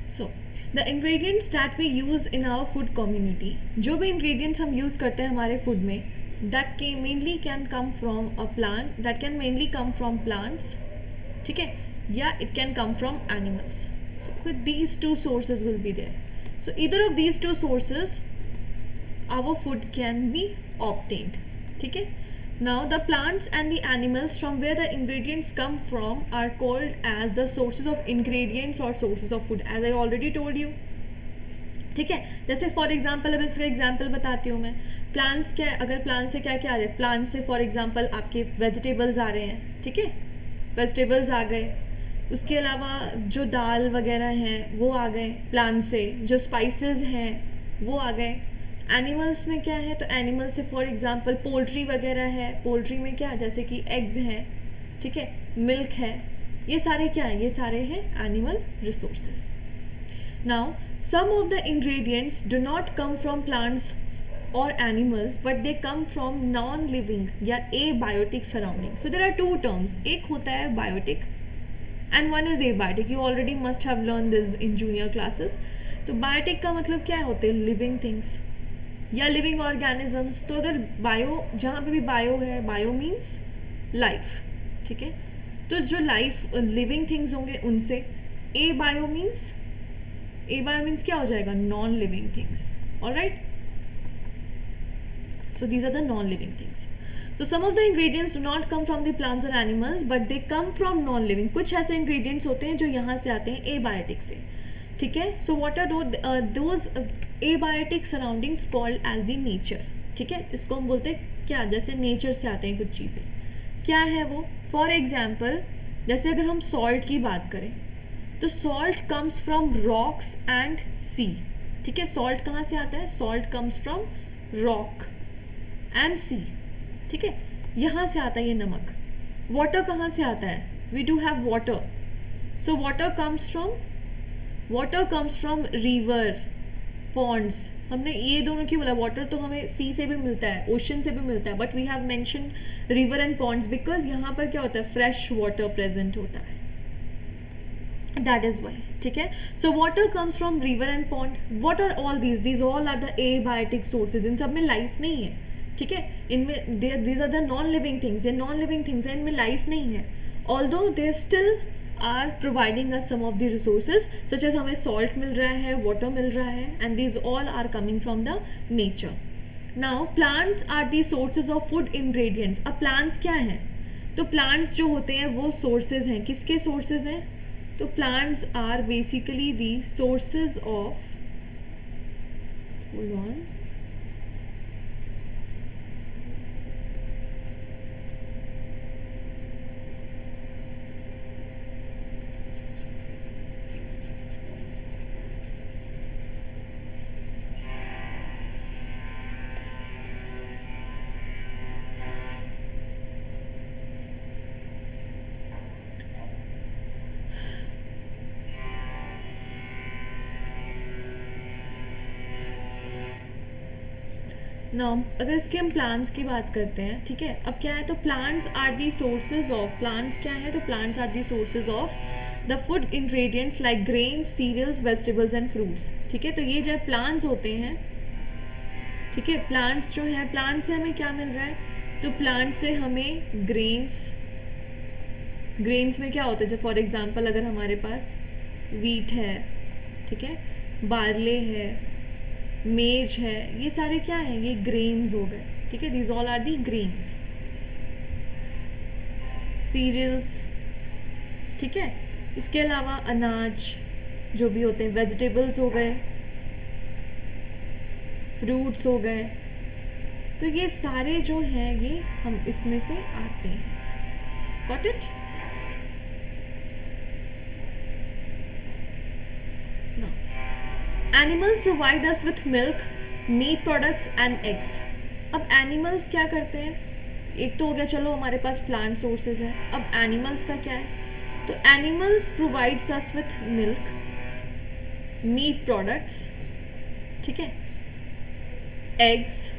So the ingredients that we use in our food community, जो भी ingredients हम use करते हैं हमारे फूड में, दैट के mainly can come from a plant, that can mainly come from plants, ठीक है, या it can come from animals. So these two sources will be there. So either of these two sources our food can be obtained. ठीक है. Now the plants and the animals from where the ingredients come from are called as the sources of ingredients or sources of food, as I already told you. ठीक है. जैसे for example, अब इसका example बताती हूँ मैं. Plants क्या, अगर प्लांट से क्या क्या आ रहे हैं, प्लांट से फॉर एग्जाम्पल आपके वेजिटेबल्स आ रहे हैं, ठीक है, वेजिटेबल्स आ गए. उसके अलावा जो दाल वगैरह हैं वो आ गए प्लांट से, जो स्पाइसेस हैं वो आ गए. एनिमल्स में क्या है, तो एनिमल से फॉर एग्जांपल पोल्ट्री वगैरह है, पोल्ट्री में क्या, जैसे कि एग्स हैं, ठीक है, मिल्क है, ये सारे क्या हैं, ये सारे हैं animal resources. Now some of the ingredients do not come from plants और animals but they come from non living या abiotic surrounding. So there are two terms, एक होता है biotic and one is abiotic. You already must have learn this in junior classes. तो biotic का मतलब क्या होते हैं, लिविंग थिंग्स या लिविंग ऑर्गेनिजम्स. तो अगर बायो, जहाँ पे भी बायो है, बायो मीन्स लाइफ, ठीक है, तो जो लाइफ लिविंग थिंग्स होंगे उनसे. ए बायो मीन्स क्या हो जाएगा, non living things. Alright, so these are the non living things. So some of the ingredients do not come from the plants or animals but they come from non-living. कुछ ऐसे ingredients होते हैं जो यहाँ से आते हैं एबायोटिक से, ठीक है. So what are those abiotic surroundings called as the nature, ठीक है. इसको हम बोलते हैं क्या, जैसे नेचर से आते हैं कुछ चीज़ें. क्या है वो, फॉर एग्जाम्पल जैसे अगर हम सॉल्ट की बात करें तो salt comes from rocks and sea, ठीक है. सॉल्ट कहाँ से आता है, salt comes from rock and sea, ठीक है, यहाँ से आता है ये नमक. वाटर कहाँ से आता है, we do have water. So water comes from river, ponds. हमने ये दोनों क्यों बोला, वाटर तो हमें सी से भी मिलता है, ओशन से भी मिलता है, but we have mention river and ponds because यहाँ पर क्या होता है, फ्रेश वाटर प्रेजेंट होता है, दैट इज वाई, ठीक है. So water comes from river and pond. What are all these all are the abiotic sources. इन सब में लाइफ नहीं है, ठीक है. इनमें these are the non living things, ये नॉन लिविंग थिंग्स है, इनमें लाइफ नहीं है. Although they still are providing us some of the resources such as हमें सॉल्ट मिल रहा है, वाटर मिल रहा है, and these all are coming from the nature. Now plants are the sources of food ingredients. अब प्लांट्स क्या हैं, तो प्लांट्स जो होते हैं वो सोर्सेज हैं. किसके सोर्सेज हैं, तो plants are basically the sources of, hold on, now अगर इसके हम प्लांट्स की बात करते हैं, ठीक है. अब क्या है, तो plants are the sources of, plants क्या है, तो plants are the sources of the food ingredients like grains, cereals, vegetables and fruits, ठीक है. तो ये जब प्लांट्स होते हैं, ठीक है, प्लांट्स जो है, प्लांट से हमें क्या मिल रहा है, तो प्लांट से हमें ग्रेन्स में क्या होता है, जब फॉर एग्जांपल अगर हमारे पास वीट है, ठीक है, बार्ले है, मेज है, ये सारे क्या हैं, ये ग्रेन्स हो गए, ठीक है. These all are the grains. Cereals, ठीक है. इसके अलावा अनाज जो भी होते हैं, वेजिटेबल्स हो गए, फ्रूट्स हो गए, तो ये सारे जो हैं ये हम इसमें से आते हैं. Got it. Animals provide us with milk, meat products and eggs. अब एनिमल्स क्या करते हैं, एक तो हो गया चलो हमारे पास प्लांट सोर्सेज है. अब एनिमल्स का क्या है, तो animals provides us with milk, meat products, ठीक है, एग्स,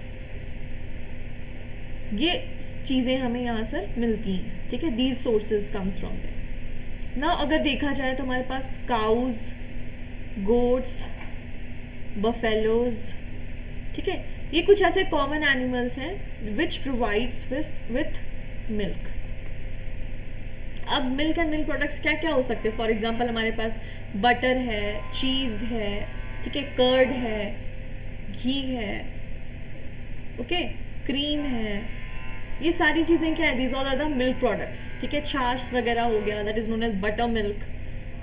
ये चीज़ें हमें यहाँ से मिलती हैं, ठीक है. These sources comes from there. Now अगर देखा जाए तो हमारे पास काउज, गोट्स, बफेलोज, ठीक है, ये कुछ ऐसे कॉमन एनिमल्स हैं विच प्रोवाइड्स विथ मिल्क. अब मिल्क एंड मिल्क प्रोडक्ट्स क्या क्या हो सकते हैं? फॉर एग्जांपल हमारे पास बटर है, चीज़ है, ठीक है, कर्ड है, घी है, ओके, क्रीम है, ये सारी चीज़ें क्या है? These all are the milk products, ठीक है. छाछ वगैरह हो गया, that is known as butter milk,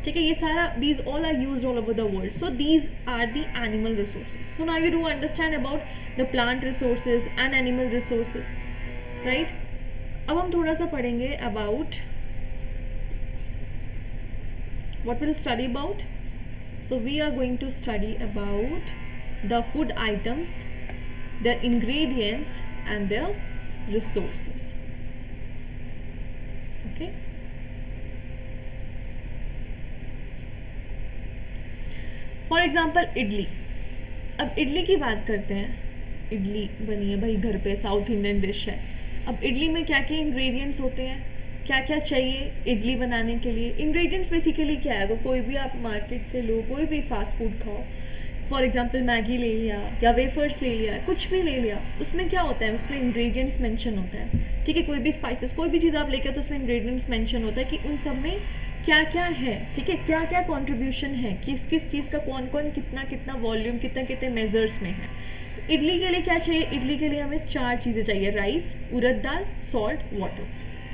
ठीक है. ये सारा these all are use all over the world. So these are the animal resources. So now you do understand about the plant resources and animal resources, right. अब हम थोड़ा सा पढ़ेंगे about what we'll study about. So we are going to study about the food items, their ingredients and their resources. Okay. For example, idli. अब इडली की बात करते हैं. इडली बनी है भाई घर पे, साउथ इंडियन डिश है. अब इडली में क्या क्या इंग्रेडिएंट्स होते हैं, क्या क्या चाहिए इडली बनाने के लिए? इंग्रेडिएंट्स बेसिकली क्या है? अगर कोई भी आप मार्केट से लो, कोई भी फास्ट फूड खाओ, फॉर एग्जांपल मैगी ले लिया या वेफर्स ले लिया, कुछ भी ले लिया, उसमें क्या होता है? उसमें इंग्रेडिएंट्स मेंशन होता है, ठीक है. कोई भी स्पाइसेस, कोई भी चीज़ आप लेके तो उसमें इंग्रेडिएंट्स मेंशन होता है कि उन सब में क्या क्या है, ठीक है, क्या क्या कॉन्ट्रीब्यूशन है, किस किस चीज़ का कौन कौन कितना कितना वॉल्यूम, कितने कितने मेजर्स में है. तो इडली के लिए क्या चाहिए? इडली के लिए हमें 4 चीज़ें चाहिए: राइस, उड़द दाल, सॉल्ट, वाटर,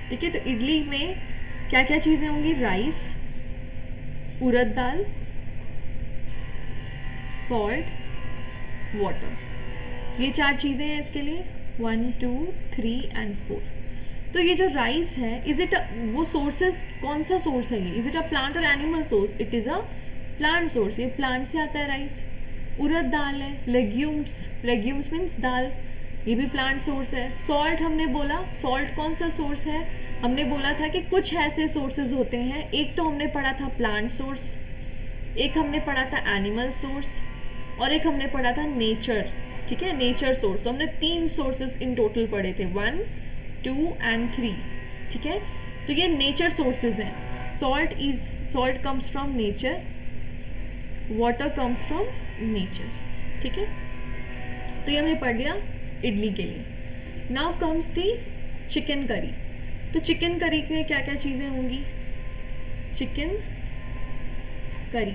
ठीक है. तो इडली में क्या क्या चीज़ें होंगी? राइस, उड़द दाल, सॉल्ट, वाटर, ये 4 चीज़ें हैं इसके लिए. 1 2 3 एंड 4. तो ये जो राइस है, इज इट वो सोर्सेस, कौन सा सोर्स है ये? इज इट अ प्लांट और animal source? It is a plant source. ये प्लांट से आता है राइस. उड़द दाल है, लेग्यूम्स, लेग्यूम्स मीन्स दाल, ये भी प्लांट सोर्स है. सॉल्ट हमने बोला, सॉल्ट कौन सा सोर्स है? हमने बोला था कि कुछ ऐसे सोर्सेज होते हैं. एक तो हमने पढ़ा था प्लांट सोर्स, एक हमने पढ़ा था एनिमल सोर्स, और एक हमने पढ़ा था नेचर, ठीक है, नेचर सोर्स. तो हमने 3 सोर्सेज इन टोटल पढ़े थे, 1 2 एंड 3, ठीक है. तो ये नेचर सोर्सेज हैं. Salt comes from nature, water comes from nature, ठीक है. तो ये हमने पढ़ लिया इडली के लिए. Now comes the chicken curry. तो चिकन करी में क्या क्या चीज़ें होंगी? Chicken curry.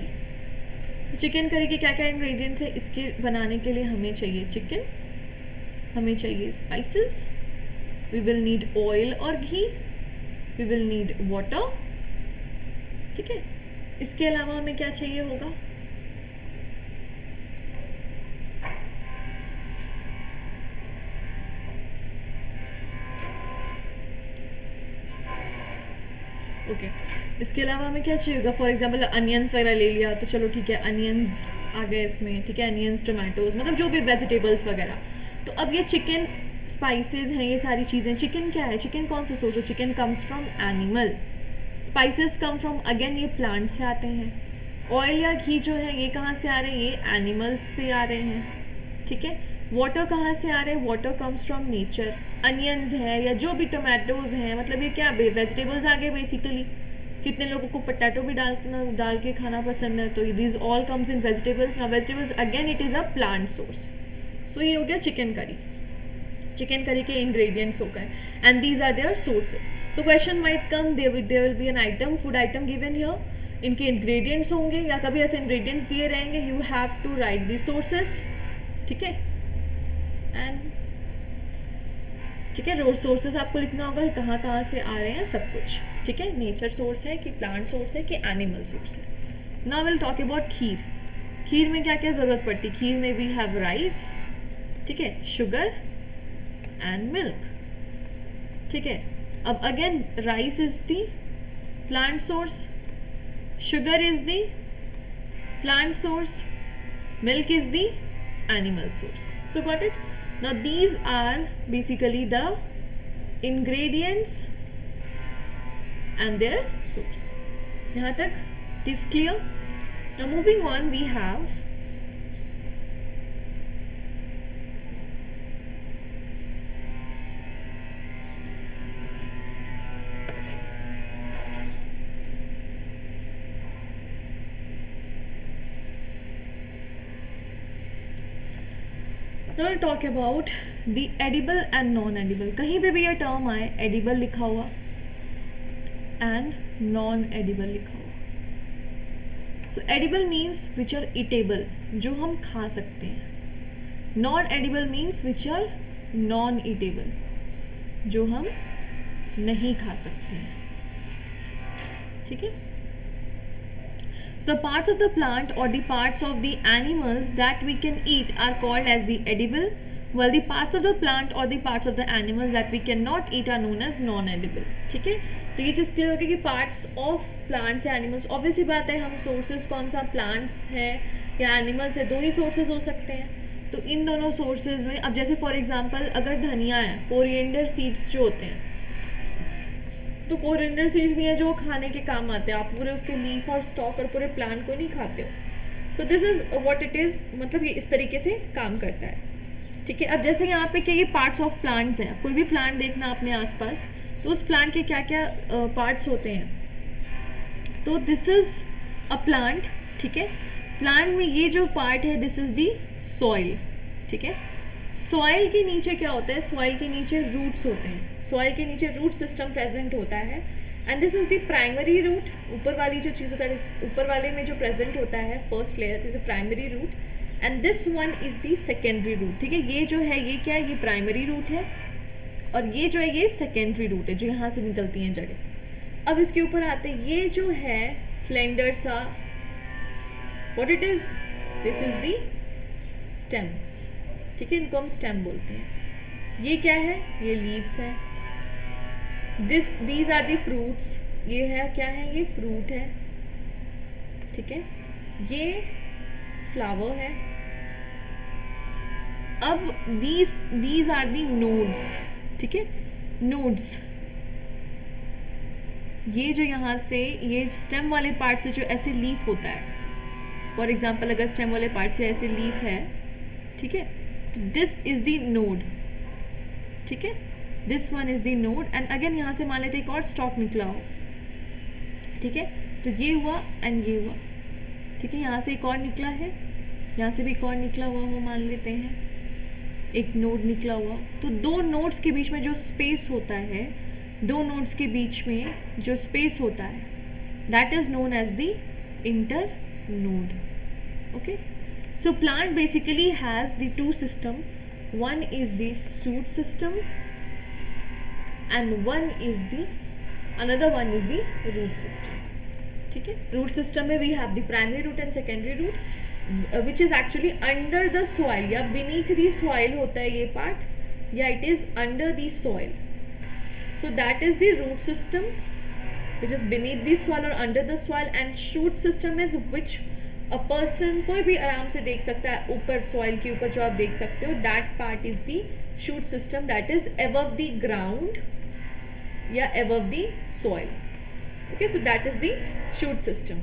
तो चिकन करी के क्या क्या इंग्रेडिएंट्स है? इसके बनाने के लिए हमें चाहिए चिकन, हमें चाहिए spices, we will need oil और ghee, we will need water, ठीक है. इसके अलावा हमें क्या चाहिए होगा? ओके. इसके अलावा हमें क्या चाहिए होगा? फॉर एग्जांपल अनियंस वगैरह ले लिया तो चलो ठीक है, अनियंस आ गए इसमें, ठीक है, अनियंस, टोमेटोज, मतलब जो भी वेजिटेबल्स वगैरह. तो अब ये चिकन स्पाइसेस हैं, ये सारी चीज़ें. चिकन क्या है? चिकन कौन सा सोर्स है? Chicken comes from animal. Spices come from, again ये प्लांट से आते हैं. ऑयल या घी जो है ये कहाँ से आ रहे हैं? ये एनिमल्स से आ रहे हैं, ठीक है. वाटर कहाँ से आ रहे हैं? Water comes from nature. Onions है या जो भी टोमेटोज हैं, मतलब ये क्या वेजिटेबल्स आ गए बेसिकली. कितने लोगों को पोटैटो भी डाल के खाना पसंद है, तो this all comes in vegetables. Now vegetables again it is a plant source. So ये हो गया चिकन करी. चिकन करी के इंग्रेडिएंट्स हो गए and these are their sources. तो question might come, there will be an item, food item given here, इनके ingredients होंगे या कभी ऐसे इंग्रेडिएंट्स दिए रहेंगे. You have to write the sources, ठीक है. एंड ठीक है, रोड सोर्सेज आपको लिखना होगा कि कहाँ कहाँ से आ रहे हैं सब कुछ, ठीक है. नेचर सोर्स है कि प्लांट सोर्स है कि एनिमल सोर्स है. नाउ विल टॉक अबाउट खीर. खीर में क्या क्या ज़रूरत पड़ती है? खीर में वी हैव राइस, ठीक है, शुगर एंड मिल्क, ठीक है. अब again rice is the plant source, sugar is the plant source, milk is the animal source. So got it? Now these are basically the ingredients and their source. यहाँ तक it is clear? Now moving on, we have now will talk about the edible and non edible. कहीं पे भी ये term आए, edible लिखा हुआ and non edible लिखा हुआ. So edible means which are eatable, जो हम खा सकते हैं. Non edible means which are non eatable, जो हम नहीं खा सकते हैं. ठीक है. So the parts of the plant or the parts of the animals that we can eat are called as the edible, while the parts of the plant or the parts of the animals that we cannot eat are known as non-edible. ठीक है. तो ये चीज़ clear होगी कि parts of plants या animals, obviously बात है, हम सोर्सेज कौन सा, प्लांट्स है या एनिमल्स है, दो ही सोर्सेज हो सकते हैं. तो इन दोनों सोर्सेज में अब जैसे फॉर एग्जांपल अगर धनिया है, कोरिएंडर सीड्स जो होते हैं, तो कोरिएंडर सीड्स नहीं है जो खाने के काम आते हैं. आप पूरे उसके लीफ और स्टॉक और पूरे प्लांट को नहीं खाते हो. तो this is what it is, मतलब ये इस तरीके से काम करता है. ठीक है. अब जैसे यहाँ पे क्या ये पार्ट्स ऑफ प्लांट्स हैं, कोई भी प्लांट देखना अपने आसपास, तो उस प्लांट के क्या क्या पार्ट्स होते हैं. तो दिस इज़ अ प्लांट. ठीक है. प्लांट में ये जो पार्ट है, दिस इज़ दी सॉइल. ठीक है. सॉइल के नीचे क्या होता है, सॉइल के नीचे रूट्स होते हैं. सॉइल के नीचे रूट सिस्टम प्रेजेंट होता है and this is the primary root. ऊपर वाली जो चीज़ होता है, ऊपर वाले में जो प्रेजेंट होता है first layer, this is primary root and this one is the secondary root. ठीक है. ये जो है ये क्या है, ये प्राइमरी रूट है और ये जो है ये सेकेंडरी रूट है, जो यहाँ से निकलती हैं जड़ें. अब इसके ऊपर आते हैं, ये जो है स्लेंडर सा, what it is, this is the stem. ठीक है. इनको हम स्टेम बोलते हैं. ये क्या है, ये लीव्स है. These are the fruits. ये है क्या है, ये फ्रूट है. ठीक है. ये फ्लावर है. अब दीज आर दी नोड्स. ठीक है. नोड्स, ये जो यहाँ से ये स्टेम वाले पार्ट से जो ऐसे लीफ होता है, फॉर एग्जाम्पल अगर स्टेम वाले पार्ट से ऐसे लीफ है, ठीक है, तो दिस इज द नोड. ठीक है. This one is the node and again यहाँ से मान लेते एक और स्टॉक निकला हो. ठीक है. तो ये हुआ एंड ये हुआ. ठीक है. यहाँ से एक और निकला है, यहाँ से भी एक और निकला हुआ हो, मान लेते हैं एक नोड निकला हुआ. तो दो नोड्स के बीच में जो स्पेस होता है, दो नोड्स के बीच में जो स्पेस होता है, that is known as the internode. Okay. So plant basically has the two system. One is the shoot system and another one is the root system. ठीक है. Root system में we have the primary root and secondary root, which is actually under the soil या beneath the soil होता है ये part, या it is under the soil. So that is the root system, which is beneath the soil or under the soil, and shoot system is which a person कोई भी आराम से देख सकता है, ऊपर सॉइल के ऊपर जो आप देख सकते हो, that part is the shoot system, that is above the ground या above the soil. Okay. So that is the shoot system.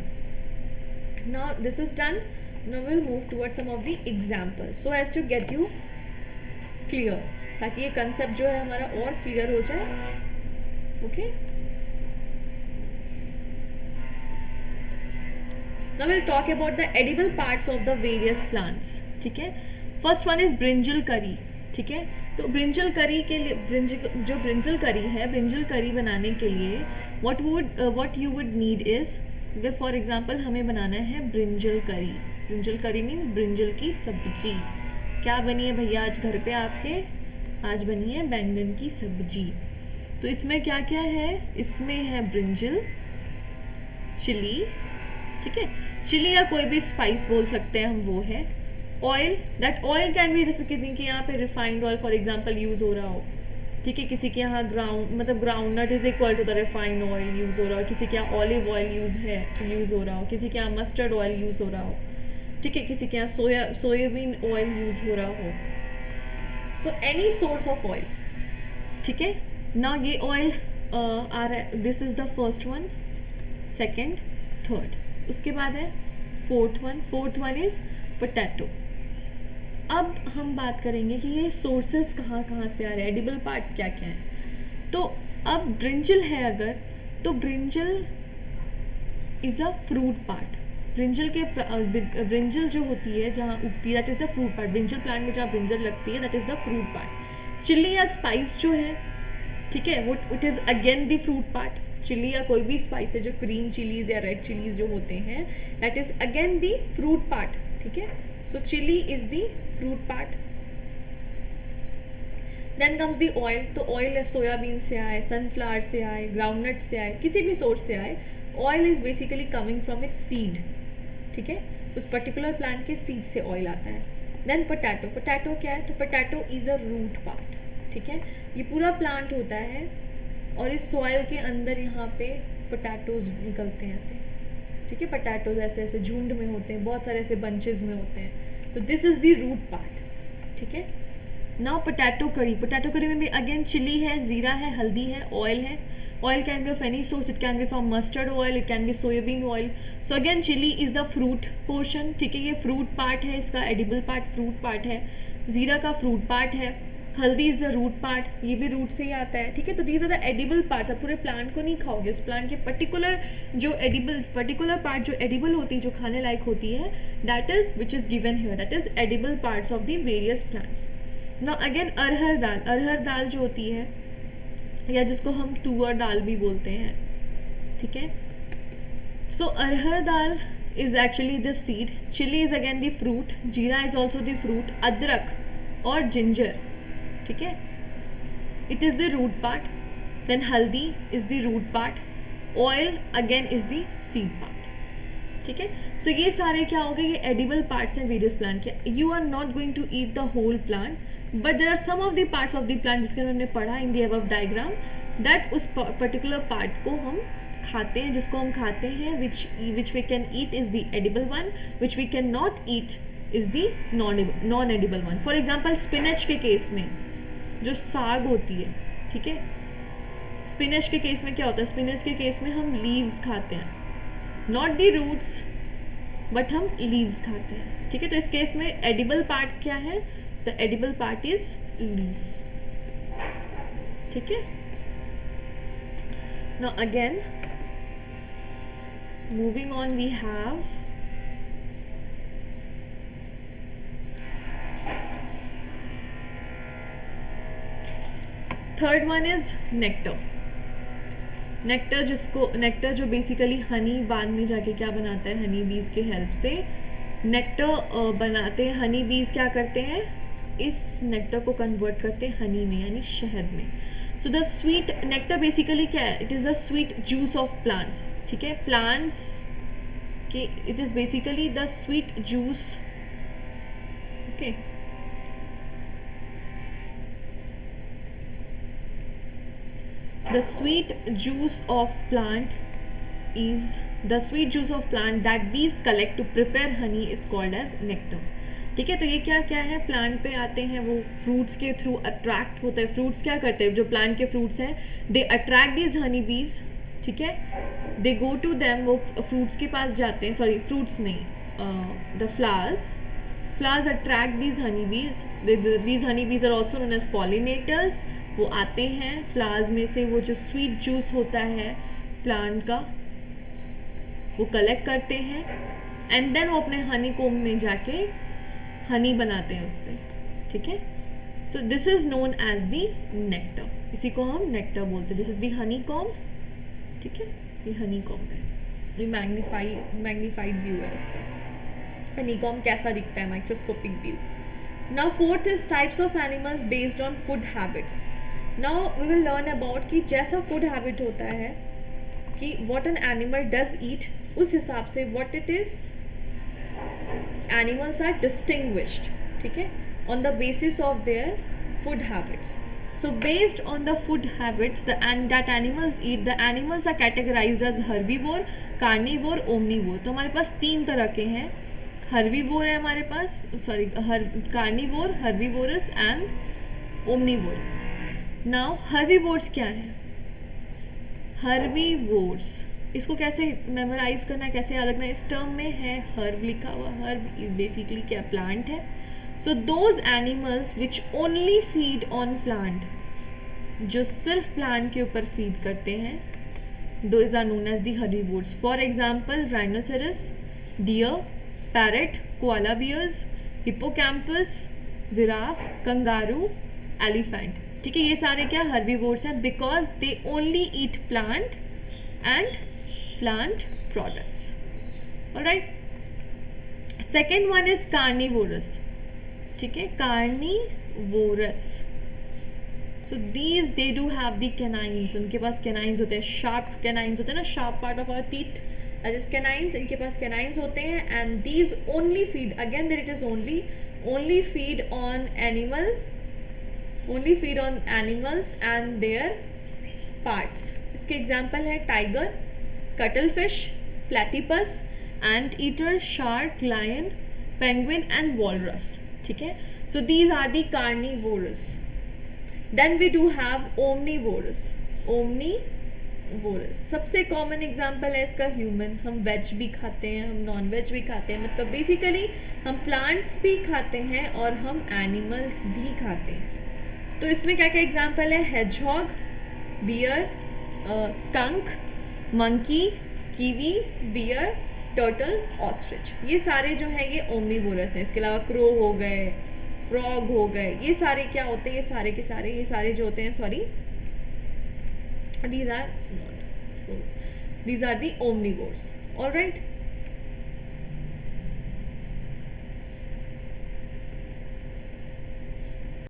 Now this is done. Now will move towards some of the examples so as to get you clear, ताकि ये concept जो है हमारा और clear हो जाए. Okay. Now we'll talk about the edible parts of the various plants. ठीक है. फर्स्ट वन इज ब्रिंजल करी. ठीक है. तो ब्रिंजल करी के लिए, ब्रिंजल करी है, ब्रिंजल करी बनाने के लिए what you would need is, अगर फॉर एग्जांपल हमें बनाना है ब्रिंजल करी. ब्रिंजल करी मीन्स ब्रिंजल की सब्जी. क्या बनी है भैया आज घर पे आपके, आज बनी है बैंगन की सब्जी. तो इसमें क्या क्या है, इसमें है ब्रिंजल, चिली. ठीक है. चिली या कोई भी स्पाइस बोल सकते हैं हम, वो है. Oil, that oil can be, जैसे कि यहाँ पे refined oil for example use हो रहा हो. ठीक है. किसी के यहाँ groundnut is equal to the refined oil use हो रहा हो. किसी के यहाँ ऑलिव ऑयल यूज़ हो रहा हो. किसी के यहाँ मस्टर्ड ऑयल यूज़ हो रहा हो. ठीक है. किसी के यहाँ सोयाबीन ऑयल यूज़ हो रहा हो. So any source of oil. ठीक है. ना ये ऑयल आ रहा है, this is the first one, second, third. उसके बाद है फोर्थ वन इज पोटैटो. अब हम बात करेंगे कि ये सोर्सेस कहाँ कहाँ से आ रहे हैं, एडिबल पार्ट्स क्या क्या हैं. तो अब ब्रिंजल है अगर, तो brinjal is a fruit part. Brinjal के ब्रिंजल जो होती है जहाँ उगती है that is the fruit part, brinjal plant में जहाँ ब्रिंजल लगती है that is the fruit part. Chilli या स्पाइस जो है, ठीक है, वो it is again the fruit part. Chilli या कोई भी स्पाइस है जो ग्रीन चिलीज या रेड चिलीज जो होते हैं that is again the fruit part, ठीक है। So chilli is the fruit part. Then comes the oil, तो ऑयल सोयाबीन से आए, सनफ्लावर से आए, ग्राउंडनट से आए, किसी भी सोर्स से आए, oil is basically coming from its seed, ठीक है, उस पर्टिकुलर प्लांट के सीड से ऑयल आता है। देन पोटैटो, पोटैटो क्या है, तो potato is a root part, ठीक है, ये पूरा प्लांट होता है और इस सॉइल के अंदर यहाँ पे पोटैटोज निकलते हैं ऐसे, ठीक है, पोटैटोज ऐसे ऐसे झुंड में होते हैं, बहुत सारे ऐसे बंचेस में होते हैं, तो this is the root part, ठीक है। नाउ पोटैटो करी, पोटैटो करी में भी अगेन चिली है, जीरा है, हल्दी है, ऑयल है। Oil can be of any source, it can be from mustard oil, it can be soyabean oil. So again chilli is the fruit portion, ठीक है, ये फ्रूट पार्ट है, इसका एडिबल पार्ट फ्रूट पार्ट है। जीरा का fruit part है, हल्दी इज द रूट पार्ट, ये भी रूट से ही आता है, ठीक है। तो these are the edible parts. आप पूरे प्लांट को नहीं खाओगे, उस प्लांट के पर्टिकुलर पार्ट जो एडिबल होती है, जो खाने लायक होती है, that is which is given here, that is edible parts of the various plants. Now again arhar dal, अरहर दाल जो होती है या जिसको हम तुअर दाल भी बोलते हैं, ठीक है। So arhar dal is actually the seed, chilli is again the fruit, jeera is also the fruit, अदरक और जिंजर, ठीक है, it is the root part. Then haldi is the root part, oil again is the seed part, ठीक है। So ये सारे क्या हो गए, ये एडिबल पार्ट्स हैं वेरियस प्लांट के। You are not going to eat the whole plant, but there are some of the parts of the plant जिसके हमने पढ़ा in the above diagram, that उस पर्टिकुलर पार्ट को हम खाते हैं, जिसको हम खाते हैं, which we can eat is the edible one, which we can not eat is the non edible one. For example spinach के केस में जो साग होती है, ठीक है, स्पिनच के केस में क्या होता है, स्पिनच के केस में हम लीव्स खाते हैं, नॉट द रूट्स बट हम लीव्स खाते हैं, ठीक है। तो इस केस में एडिबल पार्ट क्या है, the edible part is leaf, ठीक है। Now again moving on we have third one is nectar. Nectar जो बेसिकली हनी बाद में जाके क्या बनाता है, हनी बीज के हेल्प से नेक्टर बनाते हैं। हनी बीज क्या करते हैं, इस नेक्टर को कन्वर्ट करते हैं हनी में, यानी शहद में। So the sweet nectar basically क्या है, it is the sweet juice of plants, ठीक है, प्लांट्स के it is basically the sweet juice, okay. The sweet juice of plant that bees collect to prepare honey is called as nectar, ठीक है। तो ये क्या क्या है, प्लांट पे आते हैं, वो फ्रूट्स के थ्रू अट्रैक्ट होता है। फ्रूट्स क्या करते हैं, जो प्लांट के फ्रूट्स हैं, they attract these honey bees, ठीक है, दे गो टू देम, वो फ्रूट्स के पास जाते हैं, सॉरी फ्रूट्स नहीं, the flowers attract these honey bees, these honey bees are also known as pollinators. वो आते हैं फ्लावर्स में से, वो जो स्वीट जूस होता है प्लांट का वो कलेक्ट करते हैं, एंड देन वो अपने हनी कोम में जाके हनी बनाते हैं उससे, ठीक है। So this is known as the nectar, इसी को हम नेक्टर बोलते हैं। This is the honeycomb, ठीक है, ये हनी कॉम है, ये मैग्नीफाइड व्यू है उसका। हनी कॉम कैसा दिखता है, microscopic view. Now fourth is types of animals based on food habits. Now we will learn about कि जैसा फूड हैबिट होता है कि what an animal does eat, उस हिसाब से what it is animals are distinguished, ठीक है, on the basis of their food habits. So based on the food habits that animals eat, the animals are categorized as herbivore, carnivore, omnivore। तो हमारे पास 3 तरह के हैं, herbivore है हमारे पास, sorry carnivore, herbivorous and omnivorous। Now herbivores क्या है, herbivores इसको कैसे मेमोराइज करना है, कैसे याद रखना है, इस टर्म में है हर्ब लिखा हुआ। हर्ब बेसिकली क्या, प्लांट है। So those animals which only feed on plant, जो सिर्फ प्लांट के ऊपर फीड करते हैं, those are known as the herbivores. For example rhinoceros, deer, parrot, koala bears, hippocampus, giraffe, kangaroo, elephant. ठीक है, ये सारे क्या herbivores हैं because they only eat plant and plant products. Alright. Second one is carnivorous. ठीक है, carnivorous. So these they do have the canines. उनके पास canines होते हैं, sharp canines होते हैं ना, sharp part of our teeth. That is canines. इनके पास canines होते हैं and these only feed. Again there it is only feed on animals and their parts. इसके example है tiger, cuttlefish, platypus, anteater, shark, lion, penguin and walrus. ठीक है, so these are the carnivorous. Then we do have omnivorous. सबसे common example है इसका human. हम veg भी खाते हैं, हम नॉन वेज भी खाते हैं, मतलब बेसिकली हम प्लांट्स भी खाते हैं और हम एनिमल्स भी खाते हैं. तो इसमें क्या क्या एग्जाम्पल है? Hedgehog, bear, skunk, monkey, kiwi, bear, turtle, ostrich. ये सारे जो हैं ये ओमनीवोरस हैं. इसके अलावा क्रो हो गए, फ्रॉग हो गए, ये सारे क्या होते हैं? ये सारे के सारे ये सारे जो होते हैं, sorry, these are the omnivores. All right.